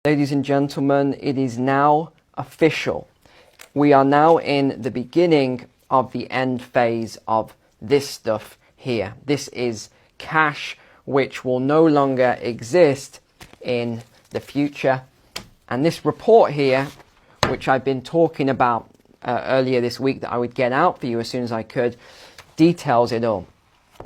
Ladies and gentlemen, it is now official. We are now in the beginning of the end phase of this stuff here. This is cash which will no longer exist in the future. And this report here, which I've been talking about earlier this week that I would get out for you as soon as I could, details it all.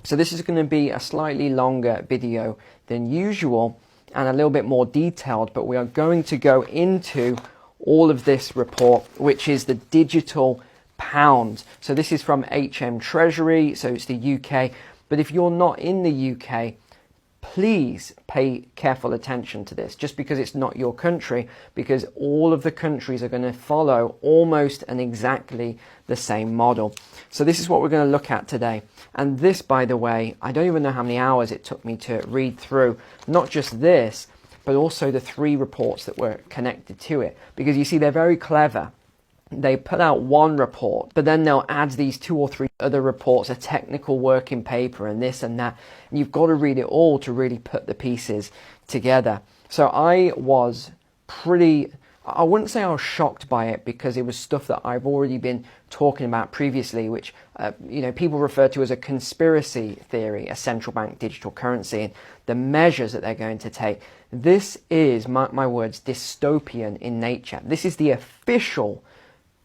So this is going to be a slightly longer video than usual and a little bit more detailed, but we are going to go into all of this report, which is the digital pound. So this is from HM Treasury, so it's the UK. But if you're not in the UK, please pay careful attention to this, just because it's not your country, because all of the countries are going to follow almost and exactly the same model. So this is what we're going to look at today. And this, by the way, I don't even know how many hours it took me to read through, not just this, but also the 3 reports that were connected to it. Because you see, they're very clever. They put out one report, but then they'll add these 2 or 3 other reports, a technical working paper and this and that. And you've got to read it all to really put the pieces together. So I was I wouldn't say I was shocked by it, because it was stuff that I've already been talking about previously, which people refer to as a conspiracy theory, a central bank digital currency, and the measures that they're going to take. This is, mark my words, dystopian in nature. This is the official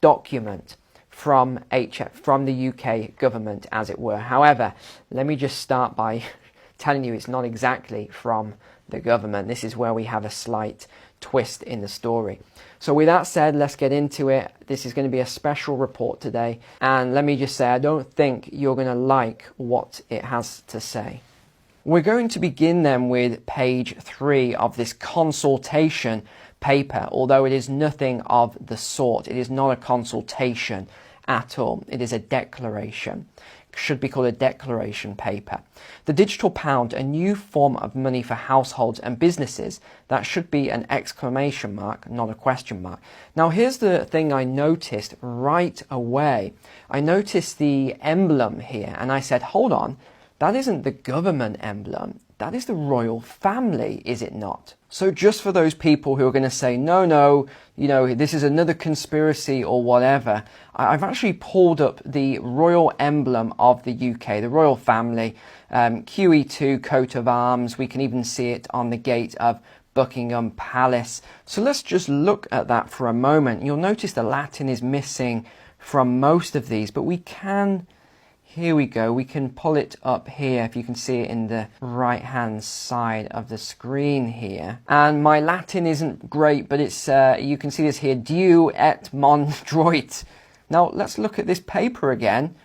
document from the UK government, as it were. However, let me just start by telling you it's not exactly from the government. This is where we have a slight twist in the story. So with that said, let's get into it. This is going to be a special report today, and let me just say, I don't think you're going to like what it has to say. We're going to begin then with page 3 of this consultation paper, although it is nothing of the sort. It is not a consultation at all. It is a declaration. Should be called a declaration paper. The digital pound, a new form of money for households and businesses. That should be an exclamation mark, not a question mark. Now here's the thing I noticed right away. I noticed the emblem here, and I said, hold on, that isn't the government emblem. That is the royal family, is it not? So just for those people who are going to say, no, this is another conspiracy or whatever, I've actually pulled up the royal emblem of the UK, the royal family, QE2 coat of arms. We can even see it on the gate of Buckingham Palace. So let's just look at that for a moment. You'll notice the Latin is missing from most of these, but we can... Here we go, we can pull it up here, if you can see it in the right hand side of the screen here. And my Latin isn't great, but it's you can see this here, Diu et mon droit. Now let's look at this paper again.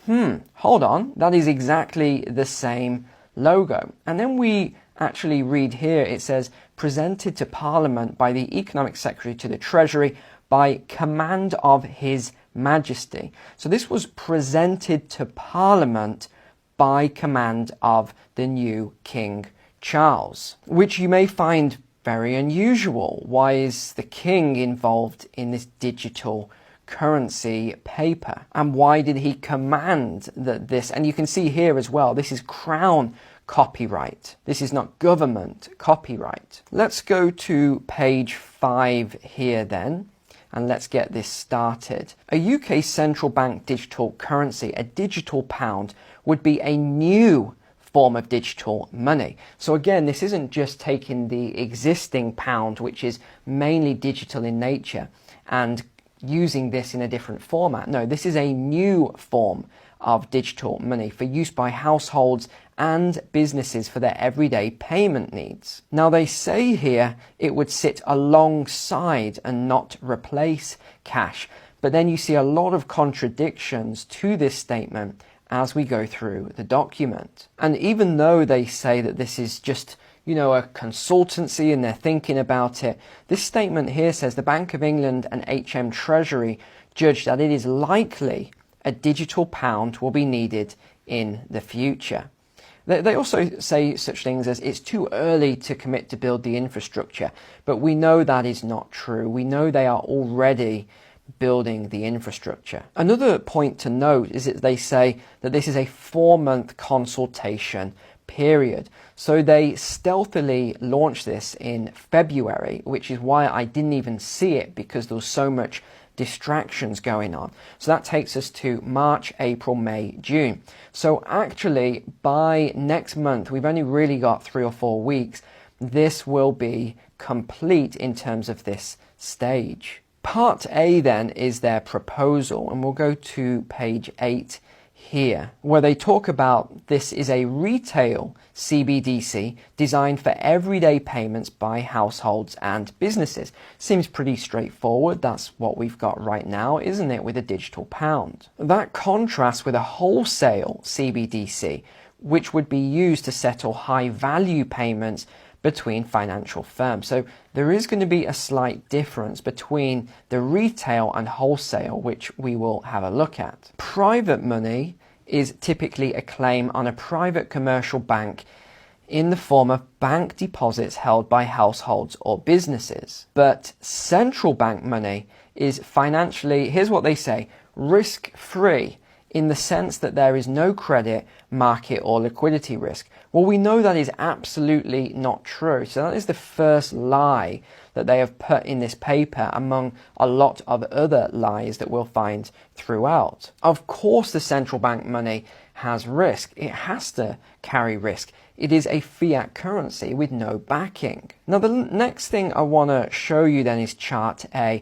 Hold on, that is exactly the same logo. And then we actually read here, it says, presented to Parliament by the Economic Secretary to the Treasury by command of His Majesty. So this was presented to Parliament by command of the new King Charles, which you may find very unusual. Why is the king involved in this digital currency paper? And why did he command this? And you can see here as well, this is Crown copyright. This is not government copyright. Let's go to page 5 here then. And let's get this started. A UK central bank digital currency, a digital pound, would be a new form of digital money. So again, this isn't just taking the existing pound, which is mainly digital in nature, and using this in a different format. No, this is a new form of digital money for use by households and businesses for their everyday payment needs. Now they say here it would sit alongside and not replace cash, but then you see a lot of contradictions to this statement as we go through the document. And even though they say that this is just a consultancy and they're thinking about it, this statement here says the Bank of England and HM Treasury judge that it is likely a digital pound will be needed in the future. They also say such things as it's too early to commit to build the infrastructure, but we know that is not true. We know they are already building the infrastructure. Another point to note is that they say that this is a 4-month consultation period. So they stealthily launched this in February, which is why I didn't even see it, because there was so much distractions going on. So that takes us to March, April, May, June. So actually by next month, we've only really got 3 or 4 weeks. This will be complete in terms of this stage. Part A then is their proposal, and we'll go to page 8 here, where they talk about this is a retail CBDC designed for everyday payments by households and businesses. Seems pretty straightforward. That's what we've got right now, isn't it, with a digital pound? That contrasts with a wholesale CBDC, which would be used to settle high value payments between financial firms. So there is going to be a slight difference between the retail and wholesale, which we will have a look at. Private money is typically a claim on a private commercial bank in the form of bank deposits held by households or businesses. But central bank money is financially, here's what they say, risk-free, in the sense that there is no credit, market or liquidity risk. Well, we know that is absolutely not true. So that is the first lie that they have put in this paper, among a lot of other lies that we'll find throughout. Of course, the central bank money has risk. It has to carry risk. It is a fiat currency with no backing. Now, the next thing I want to show you then is chart A.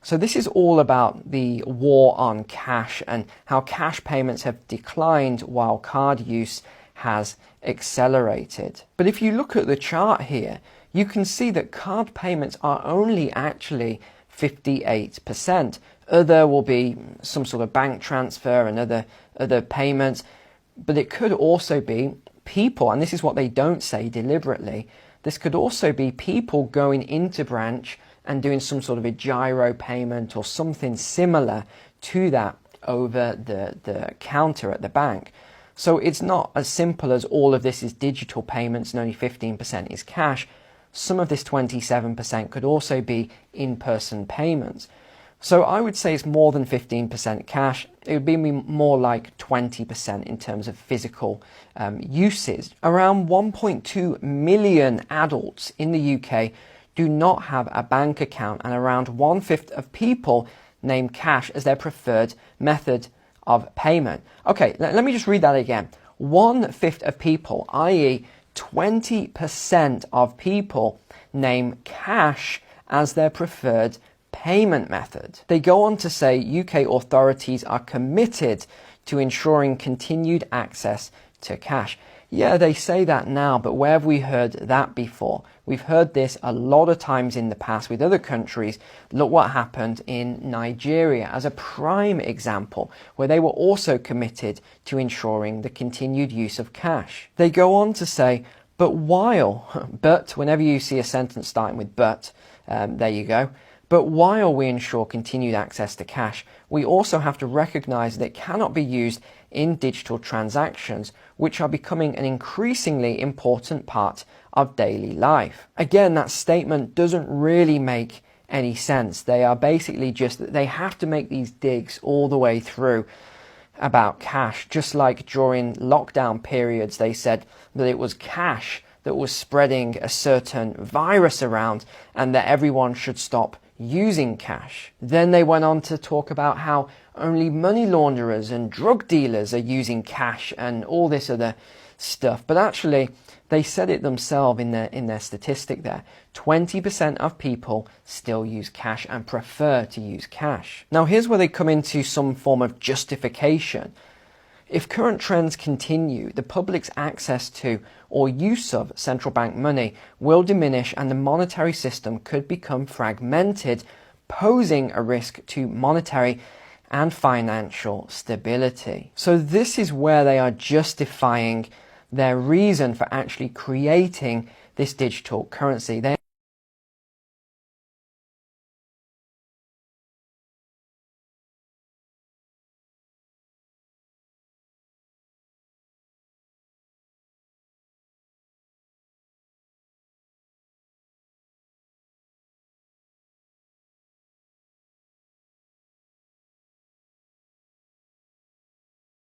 So this is all about the war on cash and how cash payments have declined while card use has accelerated. But if you look at the chart here, you can see that card payments are only actually 58%. Other will be some sort of bank transfer and other payments, but it could also be people, and this is what they don't say deliberately, this could also be people going into branch and doing some sort of a gyro payment or something similar to that over the counter at the bank. So it's not as simple as all of this is digital payments and only 15% is cash. Some of this 27% could also be in-person payments. So I would say it's more than 15% cash. It would be more like 20% in terms of physical usage. Around 1.2 million adults in the UK do not have a bank account, and around 1/5 of people name cash as their preferred method of payment. Okay, let me just read that again. 1/5 of people, i.e. 20% of people, name cash as their preferred payment method. They go on to say UK authorities are committed to ensuring continued access to cash. Yeah, they say that now, but where have we heard that before? We've heard this a lot of times in the past with other countries. Look what happened in Nigeria as a prime example, where they were also committed to ensuring the continued use of cash. They go on to say, but whenever you see a sentence starting with but, there you go. But while we ensure continued access to cash, we also have to recognise that it cannot be used in digital transactions, which are becoming an increasingly important part of daily life. Again, that statement doesn't really make any sense. They are basically they have to make these digs all the way through about cash, just like during lockdown periods they said that it was cash that was spreading a certain virus around and that everyone should stop using cash. Then they went on to talk about how only money launderers and drug dealers are using cash and all this other stuff. But actually, they said it themselves in their statistic there. 20% of people still use cash and prefer to use cash. Now, here's where they come into some form of justification. If current trends continue, the public's access to or use of central bank money will diminish and the monetary system could become fragmented, posing a risk to monetary and financial stability. So this is where they are justifying their reason for actually creating this digital currency. They